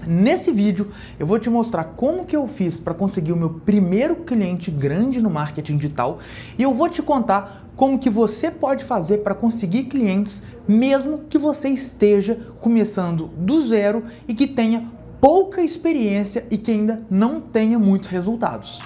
Nesse vídeo eu vou te mostrar como que eu fiz para conseguir o meu primeiro cliente grande no marketing digital e eu vou te contar como que você pode fazer para conseguir clientes mesmo que você esteja começando do zero e que tenha pouca experiência e que ainda não tenha muitos resultados.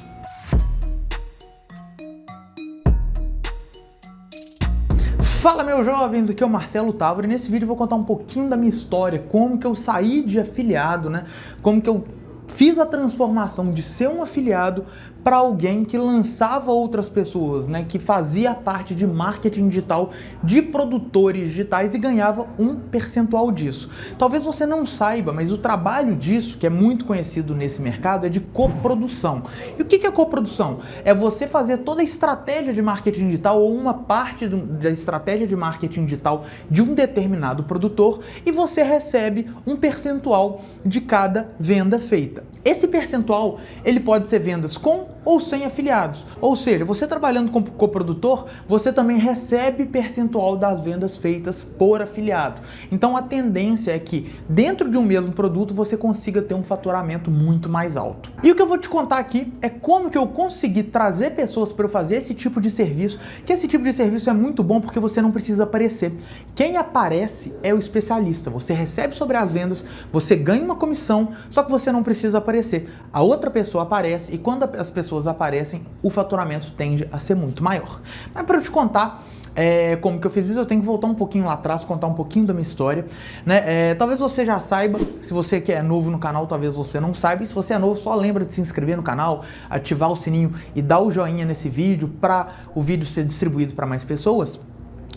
Fala, meus jovens, aqui é o Marcelo Távora e nesse vídeo eu vou contar um pouquinho da minha história, como que eu saí de afiliado, né? Como que eu fiz a transformação de ser um afiliado para alguém que lançava outras pessoas, né? Que fazia parte de marketing digital de produtores digitais e ganhava um percentual disso. Talvez você não saiba, mas o trabalho disso, que é muito conhecido nesse mercado, é de coprodução. E o que é coprodução? É você fazer toda a estratégia de marketing digital ou uma parte da estratégia de marketing digital de um determinado produtor e você recebe um percentual de cada venda feita. Esse percentual, ele pode ser vendas com ou sem afiliados. Ou seja, você trabalhando como coprodutor, você também recebe percentual das vendas feitas por afiliado. Então a tendência é que dentro de um mesmo produto você consiga ter um faturamento muito mais alto. E o que eu vou te contar aqui é como que eu consegui trazer pessoas para eu fazer esse tipo de serviço, que esse tipo de serviço é muito bom porque você não precisa aparecer. Quem aparece é o especialista. Você recebe sobre as vendas, você ganha uma comissão, só que você não precisa aparecer. A outra pessoa aparece e quando as pessoas aparecem, o faturamento tende a ser muito maior. Mas para eu te contar como que eu fiz isso, eu tenho que voltar um pouquinho lá atrás, contar um pouquinho da minha história, né? Talvez você já saiba, se você que é novo no canal, talvez você não saiba, e se você é novo, só lembra de se inscrever no canal, ativar o sininho e dar o joinha nesse vídeo para o vídeo ser distribuído para mais pessoas.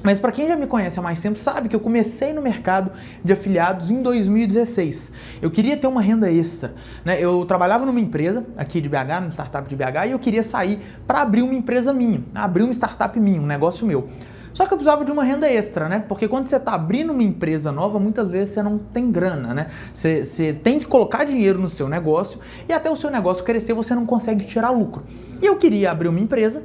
Mas para quem já me conhece há mais tempo sabe que eu comecei no mercado de afiliados em 2016. Eu queria ter uma renda extra, né? Eu trabalhava numa empresa aqui de BH, numa startup de BH, e eu queria sair para abrir uma empresa minha, abrir uma startup minha, um negócio meu. Só que eu precisava de uma renda extra, né? Porque quando você está abrindo uma empresa nova, muitas vezes você não tem grana, né? Você tem que colocar dinheiro no seu negócio e até o seu negócio crescer você não consegue tirar lucro. E eu queria abrir uma empresa,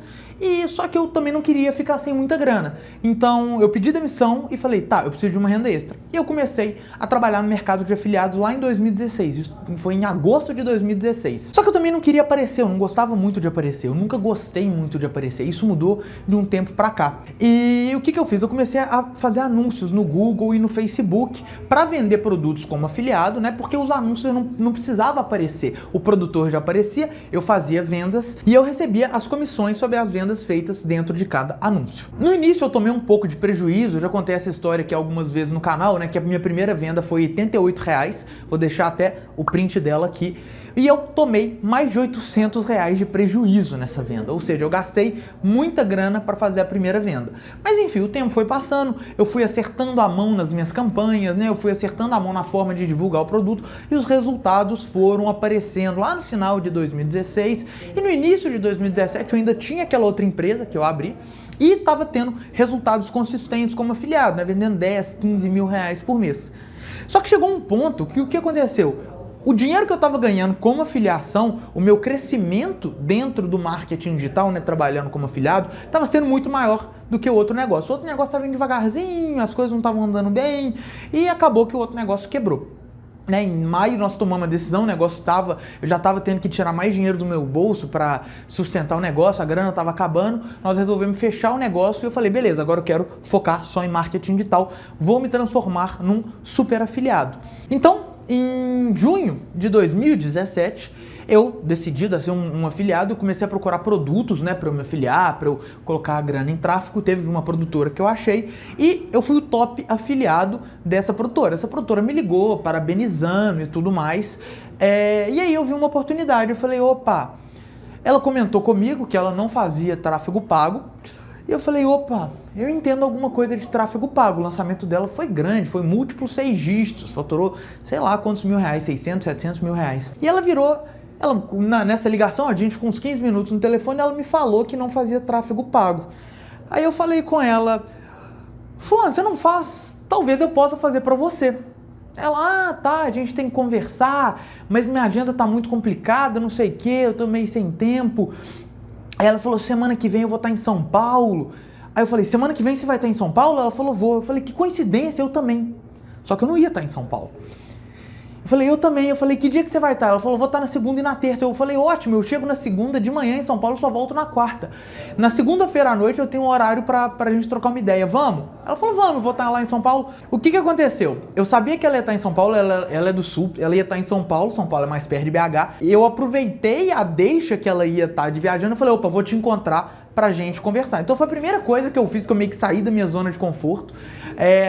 só que eu também não queria ficar sem muita grana. Então eu pedi demissão e falei, tá, eu preciso de uma renda extra. E eu comecei a trabalhar no mercado de afiliados lá em 2016. Isso foi em agosto de 2016. Só que eu também não queria aparecer, eu não gostava muito de aparecer. Eu nunca gostei muito de aparecer. Isso mudou de um tempo pra cá. E o que eu fiz? Eu comecei a fazer anúncios no Google e no Facebook para vender produtos como afiliado, né? Porque os anúncios eu não precisava aparecer. O produtor já aparecia, eu fazia vendas e eu recebia as comissões sobre as vendas feitas dentro de cada anúncio. No início eu tomei um pouco de prejuízo, eu já contei essa história aqui algumas vezes no canal, né? Que a minha primeira venda foi R$88, vou deixar até o print dela aqui. E eu tomei mais de R$800 de prejuízo nessa venda, ou seja, eu gastei muita grana para fazer a primeira venda. Mas enfim, o tempo foi passando, eu fui acertando a mão nas minhas campanhas, né? Eu fui acertando a mão na forma de divulgar o produto e os resultados foram aparecendo lá no final de 2016 e no início de 2017 eu ainda tinha aquela outra empresa que eu abri e estava tendo resultados consistentes como afiliado, né? Vendendo 10, 15 mil reais por mês. Só que chegou um ponto que o que aconteceu? O dinheiro que eu estava ganhando como afiliação, o meu crescimento dentro do marketing digital, né, trabalhando como afiliado, estava sendo muito maior do que o outro negócio. O outro negócio estava indo devagarzinho, as coisas não estavam andando bem e acabou que o outro negócio quebrou. Né, em maio nós tomamos uma decisão, o negócio eu já estava tendo que tirar mais dinheiro do meu bolso para sustentar o negócio, a grana estava acabando, nós resolvemos fechar o negócio e eu falei, beleza, agora eu quero focar só em marketing digital, vou me transformar num super afiliado. Então, em junho de 2017, eu decidi ser um afiliado, eu comecei a procurar produtos, né, para eu me afiliar, para eu colocar a grana em tráfego. Teve uma produtora que eu achei e eu fui o top afiliado dessa produtora. Essa produtora me ligou, parabenizando e tudo mais. E aí eu vi uma oportunidade, eu falei, opa, ela comentou comigo que ela não fazia tráfego pago. E eu falei, opa, eu entendo alguma coisa de tráfego pago. O lançamento dela foi grande, foi múltiplos 6 dígitos, faturou sei lá quantos mil reais, 600, 700 mil reais. E ela virou, nessa ligação, a gente com uns 15 minutos no telefone, ela me falou que não fazia tráfego pago. Aí eu falei com ela, fulano, você não faz? Talvez eu possa fazer para você. Ela, tá, a gente tem que conversar, mas minha agenda tá muito complicada, não sei o que, eu tô meio sem tempo. Aí ela falou, semana que vem eu vou estar em São Paulo. Aí eu falei, semana que vem você vai estar em São Paulo? Ela falou, vou. Eu falei, que coincidência, eu também. Só que eu não ia estar em São Paulo. Eu falei, eu também. Eu falei, que dia que você vai estar? Ela falou, vou estar na segunda e na terça. Eu falei, ótimo, eu chego na segunda de manhã em São Paulo, só volto na quarta. Na segunda-feira à noite eu tenho um horário pra gente trocar uma ideia. Vamos? Ela falou, vamos, eu vou estar lá em São Paulo. O que aconteceu? Eu sabia que ela ia estar em São Paulo, ela é do Sul, ela ia estar em São Paulo é mais perto de BH. Eu aproveitei a deixa que ela ia estar de viajando, eu falei, opa, vou te encontrar pra gente conversar. Então foi a primeira coisa que eu fiz, que eu meio que saí da minha zona de conforto.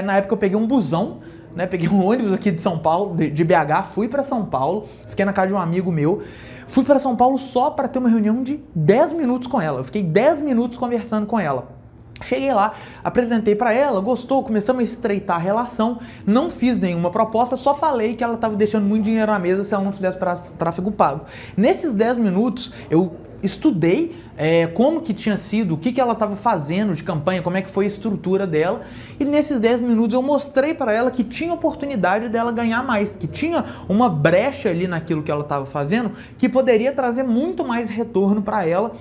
Na época eu peguei um busão, né? Peguei um ônibus aqui de São Paulo, de BH, fui pra São Paulo, fiquei na casa de um amigo meu, fui pra São Paulo só pra ter uma reunião de 10 minutos com ela. Eu fiquei 10 minutos conversando com ela. Cheguei lá, apresentei pra ela, gostou, começamos a estreitar a relação, não fiz nenhuma proposta, só falei que ela tava deixando muito dinheiro na mesa se ela não fizesse tráfego pago. Nesses 10 minutos, eu estudei como que tinha sido, o que ela estava fazendo de campanha, como é que foi a estrutura dela, e nesses 10 minutos eu mostrei para ela que tinha oportunidade dela ganhar mais, que tinha uma brecha ali naquilo que ela estava fazendo, que poderia trazer muito mais retorno para ela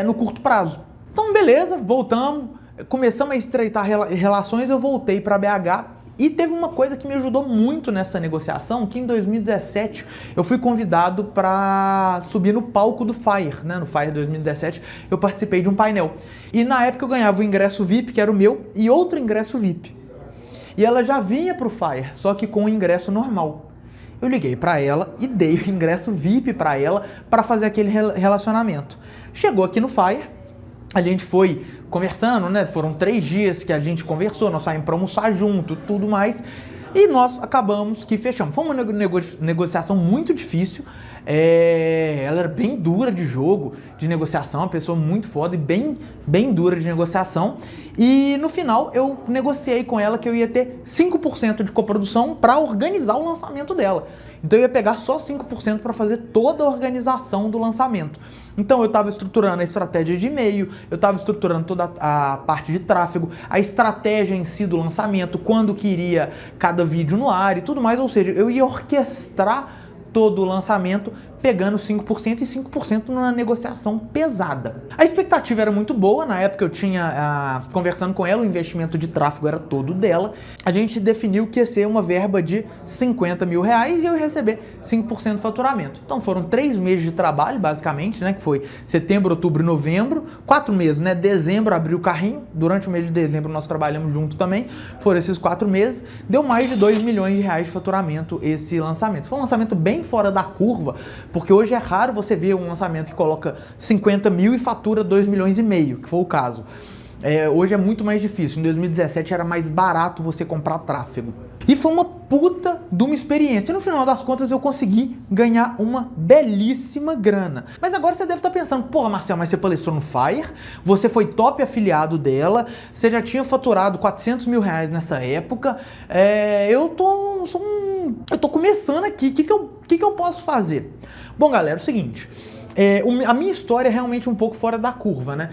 no curto prazo. Então beleza, voltamos, começamos a estreitar relações, eu voltei para BH. E teve uma coisa que me ajudou muito nessa negociação, que em 2017 eu fui convidado para subir no palco do Fire, né? No Fire 2017 eu participei de um painel. E na época eu ganhava o ingresso VIP, que era o meu, e outro ingresso VIP. E ela já vinha pro Fire, só que com o ingresso normal. Eu liguei para ela e dei o ingresso VIP para ela para fazer aquele relacionamento. Chegou aqui no Fire, a gente foi conversando, né? Foram 3 dias que a gente conversou, nós saímos para almoçar junto, tudo mais. E nós acabamos que fechamos. Foi uma negociação muito difícil. Ela era bem dura de jogo, de negociação, uma pessoa muito foda e bem dura de negociação. E no final eu negociei com ela que eu ia ter 5% de coprodução para organizar o lançamento dela. Então eu ia pegar só 5% para fazer toda a organização do lançamento. Então eu estava estruturando a estratégia de e-mail, eu estava estruturando toda a parte de tráfego, a estratégia em si do lançamento, quando queria cada vídeo no ar e tudo mais. Ou seja, eu ia orquestrar todo o lançamento pegando 5% e 5% numa negociação pesada. A expectativa era muito boa, na época eu tinha, conversando com ela, o investimento de tráfego era todo dela. A gente definiu que ia ser uma verba de 50 mil reais e eu ia receber 5% do faturamento. Então foram 3 meses de trabalho, basicamente, né, que foi setembro, outubro e novembro, 4 meses, né, dezembro abriu o carrinho, durante o mês de dezembro nós trabalhamos junto também, foram esses 4 meses, deu mais de 2 milhões de reais de faturamento esse lançamento. Foi um lançamento bem fora da curva, porque hoje é raro você ver um lançamento que coloca 50 mil e fatura 2 milhões e meio, que foi o caso. Hoje é muito mais difícil. Em 2017 era mais barato você comprar tráfego. E foi uma puta de uma experiência. E no final das contas eu consegui ganhar uma belíssima grana. Mas agora você deve estar pensando, porra, Marcelo, mas você palestrou no Fire, você foi top afiliado dela, você já tinha faturado 400 mil reais nessa época, eu tô começando aqui, o que eu posso fazer? Bom, galera, é o seguinte, a minha história é realmente um pouco fora da curva, né?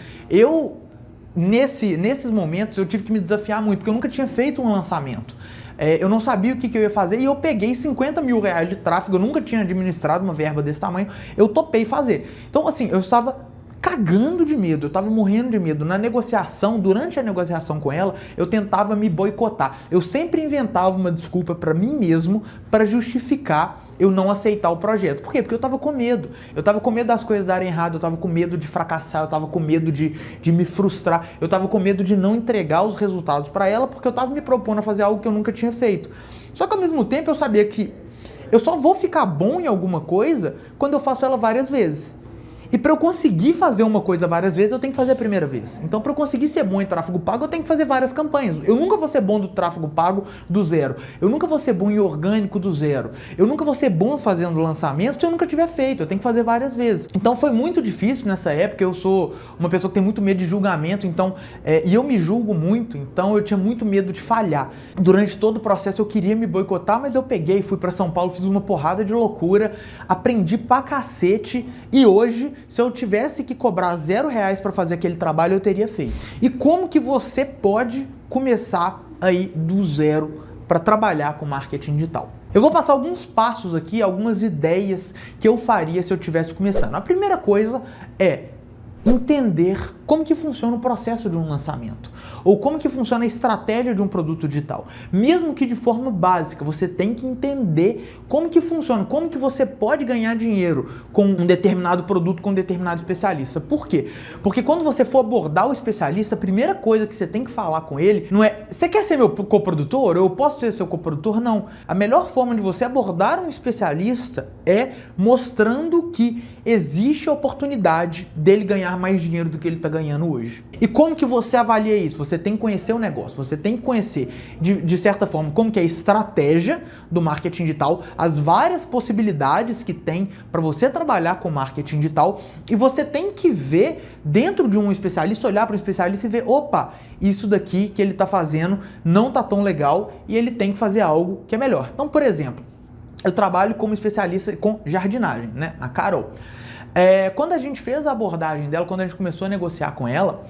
Nesses momentos eu tive que me desafiar muito, porque eu nunca tinha feito um lançamento. Eu não sabia o que eu ia fazer e eu peguei 50 mil reais de tráfego, eu nunca tinha administrado uma verba desse tamanho, eu topei fazer. Então, assim, eu estava cagando de medo, eu estava morrendo de medo. Na negociação, durante a negociação com ela, eu tentava me boicotar. Eu sempre inventava uma desculpa para mim mesmo para justificar eu não aceitar o projeto. Por quê? Porque eu tava com medo. Eu tava com medo das coisas darem errado, eu tava com medo de fracassar, eu tava com medo de me frustrar, eu tava com medo de não entregar os resultados para ela, porque eu tava me propondo a fazer algo que eu nunca tinha feito. Só que ao mesmo tempo eu sabia que eu só vou ficar bom em alguma coisa quando eu faço ela várias vezes. E para eu conseguir fazer uma coisa várias vezes, eu tenho que fazer a primeira vez. Então, para eu conseguir ser bom em tráfego pago, eu tenho que fazer várias campanhas. Eu nunca vou ser bom do tráfego pago do zero. Eu nunca vou ser bom em orgânico do zero. Eu nunca vou ser bom fazendo lançamento se eu nunca tiver feito. Eu tenho que fazer várias vezes. Então, foi muito difícil nessa época. Eu sou uma pessoa que tem muito medo de julgamento, então, e eu me julgo muito, então eu tinha muito medo de falhar. Durante todo o processo eu queria me boicotar, mas eu peguei, fui para São Paulo, fiz uma porrada de loucura, aprendi pra cacete e hoje, se eu tivesse que cobrar R$0 para fazer aquele trabalho, eu teria feito. E como que você pode começar aí do zero para trabalhar com marketing digital? Eu vou passar alguns passos aqui, algumas ideias que eu faria se eu estivesse começando. A primeira coisa é entender como que funciona o processo de um lançamento, ou como que funciona a estratégia de um produto digital. Mesmo que de forma básica, você tem que entender como que funciona, como que você pode ganhar dinheiro com um determinado produto, com um determinado especialista. Por quê? Porque quando você for abordar o especialista, a primeira coisa que você tem que falar com ele não é: você quer ser meu coprodutor? Eu posso ser seu coprodutor? Não. A melhor forma de você abordar um especialista é mostrando que existe a oportunidade dele ganhar mais dinheiro do que ele está ganhando hoje. E como que você avalia isso? Você tem que conhecer o negócio, você tem que conhecer, de certa forma, como que é a estratégia do marketing digital, as várias possibilidades que tem para você trabalhar com marketing digital, e você tem que ver dentro de um especialista, olhar para o especialista e ver: opa, isso daqui que ele está fazendo não está tão legal e ele tem que fazer algo que é melhor. Então, por exemplo, eu trabalho como especialista com jardinagem, né? A Carol. Quando a gente fez a abordagem dela, quando a gente começou a negociar com ela,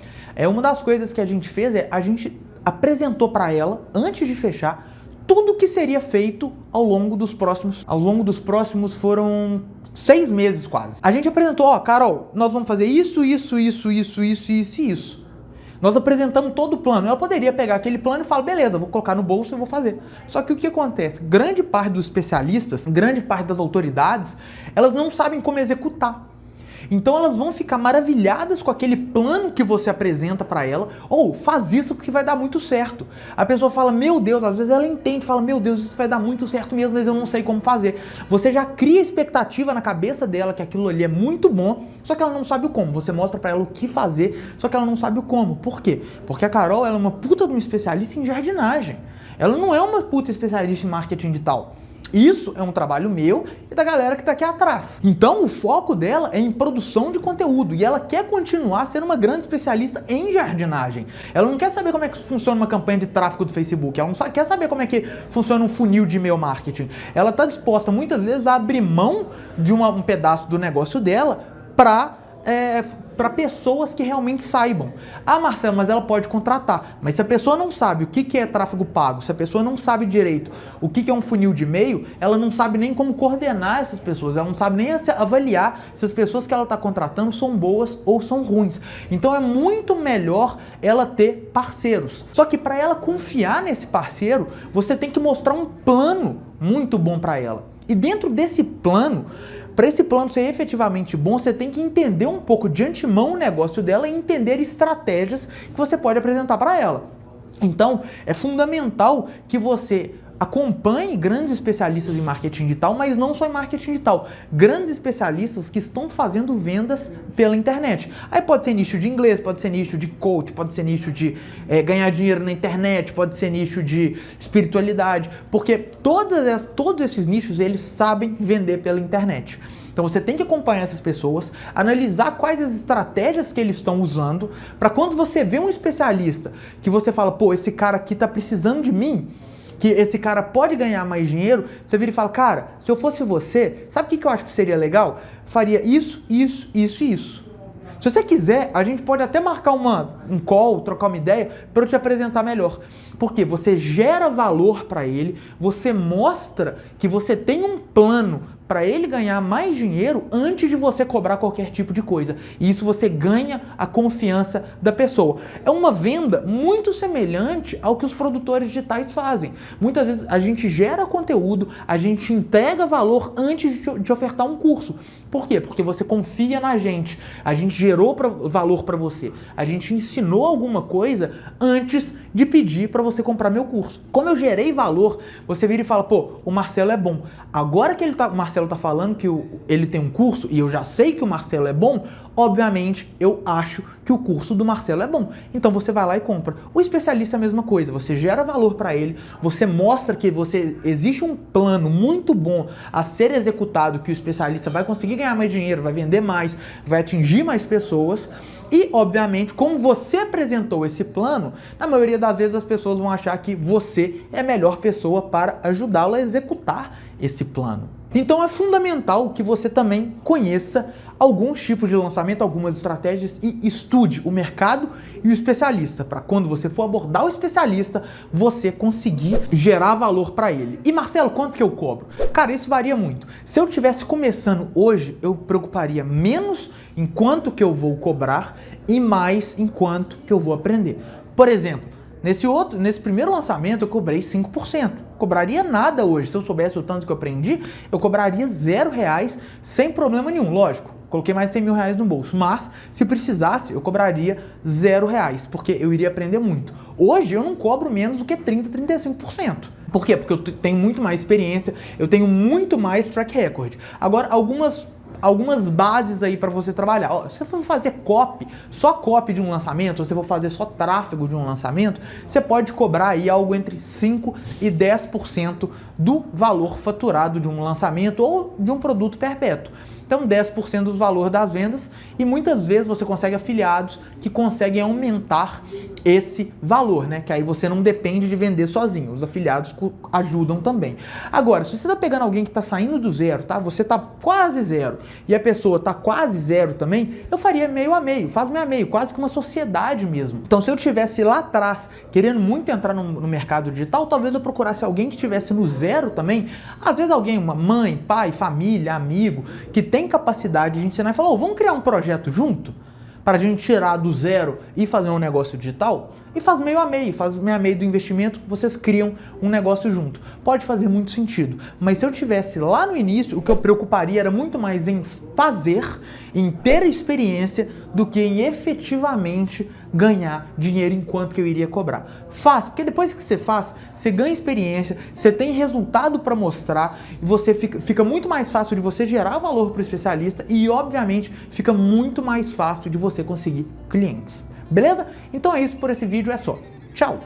uma das coisas que a gente fez a gente apresentou para ela, antes de fechar, tudo que seria feito ao longo dos próximos foram 6 meses quase. A gente apresentou: ó, Carol, nós vamos fazer isso. Nós apresentamos todo o plano. Ela poderia pegar aquele plano e falar: beleza, vou colocar no bolso e vou fazer. Só que o que acontece? Grande parte dos especialistas, grande parte das autoridades, elas não sabem como executar. Então elas vão ficar maravilhadas com aquele plano que você apresenta para ela: ou faz isso porque vai dar muito certo. A pessoa fala: meu Deus, às vezes ela entende, fala: meu Deus, isso vai dar muito certo mesmo, mas eu não sei como fazer. Você já cria expectativa na cabeça dela que aquilo ali é muito bom, só que ela não sabe o como. Você mostra para ela o que fazer, só que ela não sabe o como. Por quê? Porque a Carol, ela é uma puta de uma especialista em jardinagem. Ela não é uma puta especialista em marketing digital. Isso é um trabalho meu e da galera que está aqui atrás. Então o foco dela é em produção de conteúdo e ela quer continuar sendo uma grande especialista em jardinagem. Ela não quer saber como é que funciona uma campanha de tráfego do Facebook, ela não quer saber como é que funciona um funil de e-mail marketing. Ela está disposta muitas vezes a abrir mão de um pedaço do negócio dela para pessoas que realmente saibam. Ah, Marcelo, mas ela pode contratar. Mas se a pessoa não sabe o que é tráfego pago, se a pessoa não sabe direito o que é um funil de e-mail, ela não sabe nem como coordenar essas pessoas, ela não sabe nem avaliar se as pessoas que ela está contratando são boas ou são ruins. Então é muito melhor ela ter parceiros. Só que para ela confiar nesse parceiro, você tem que mostrar um plano muito bom para ela. E dentro desse plano, para esse plano ser efetivamente bom, você tem que entender um pouco de antemão o negócio dela e entender estratégias que você pode apresentar para ela. Então, é fundamental que você acompanhe grandes especialistas em marketing digital, mas não só em marketing digital. Grandes especialistas que estão fazendo vendas pela internet. Aí pode ser nicho de inglês, pode ser nicho de coach, pode ser nicho de ganhar dinheiro na internet, pode ser nicho de espiritualidade, porque todos esses nichos, eles sabem vender pela internet. Então você tem que acompanhar essas pessoas, analisar quais as estratégias que eles estão usando, para quando você vê um especialista que você fala: pô, esse cara aqui tá precisando de mim, que esse cara pode ganhar mais dinheiro, você vira e fala: cara, se eu fosse você, sabe o que eu acho que seria legal? Faria isso. Se você quiser, a gente pode até marcar um call, trocar uma ideia para eu te apresentar melhor. Porque você gera valor para ele, você mostra que você tem um plano para ele ganhar mais dinheiro antes de você cobrar qualquer tipo de coisa. E isso você ganha a confiança da pessoa. É uma venda muito semelhante ao que os produtores digitais fazem. Muitas vezes a gente gera conteúdo, a gente entrega valor antes de ofertar um curso. Por quê? Porque você confia na gente. A gente gerou valor para você. A gente ensinou alguma coisa antes de pedir para você comprar meu curso. Como eu gerei valor, você vira e fala: pô, o Marcelo é bom. Agora que o Marcelo tá falando que ele tem um curso e eu já sei que o Marcelo é bom, obviamente eu acho que o curso do Marcelo é bom. Então você vai lá e compra. O especialista é a mesma coisa. Você gera valor para ele, você mostra que existe um plano muito bom a ser executado, que o especialista vai conseguir ganhar mais dinheiro, vai vender mais, vai atingir mais pessoas. E, obviamente, como você apresentou esse plano, na maioria das vezes as pessoas vão achar que você é a melhor pessoa para ajudá-lo a executar esse plano. Então é fundamental que você também conheça alguns tipos de lançamento, algumas estratégias e estude o mercado e o especialista, para quando você for abordar o especialista, você conseguir gerar valor para ele. E Marcelo, quanto que eu cobro? Cara, isso varia muito. Se eu estivesse começando hoje, eu preocuparia menos em quanto que eu vou cobrar e mais em quanto que eu vou aprender. Por exemplo, nesse primeiro lançamento eu cobrei 5%. Cobraria nada hoje. Se eu soubesse o tanto que eu aprendi, eu cobraria R$0 sem problema nenhum. Lógico, coloquei mais de 100 mil reais no bolso, mas se precisasse, eu cobraria R$0, porque eu iria aprender muito. Hoje eu não cobro menos do que 30%, 35%. Por quê? Porque eu tenho muito mais experiência, eu tenho muito mais track record. Agora, algumas bases aí para você trabalhar. Ó, se você for fazer copy, só copy de um lançamento, ou se você for fazer só tráfego de um lançamento, você pode cobrar aí algo entre 5% e 10% do valor faturado de um lançamento ou de um produto perpétuo. Então 10% do valor das vendas, e muitas vezes você consegue afiliados que conseguem aumentar esse valor, né? Que aí você não depende de vender sozinho, os afiliados ajudam também. Agora, se você está pegando alguém que está saindo do zero, tá? Você está quase zero e a pessoa está quase zero também, eu faria meio a meio, faz meio a meio, quase que uma sociedade mesmo. Então se eu tivesse lá atrás querendo muito entrar no mercado digital, talvez eu procurasse alguém que estivesse no zero também, às vezes alguém, uma mãe, pai, família, amigo, que tem capacidade de ensinar e falar, vamos criar um projeto junto? Para a gente tirar do zero e fazer um negócio digital, e faz meio a meio do investimento, vocês criam um negócio junto. Pode fazer muito sentido, mas se eu tivesse lá no início, o que eu preocuparia era muito mais em fazer, em ter experiência, do que em efetivamente ganhar dinheiro enquanto que eu iria cobrar. Faz, porque depois que você faz, você ganha experiência, você tem resultado para mostrar, e você fica muito mais fácil de você gerar valor para o especialista e, obviamente, fica muito mais fácil de você conseguir clientes. Beleza? Então é isso por esse vídeo, é só. Tchau!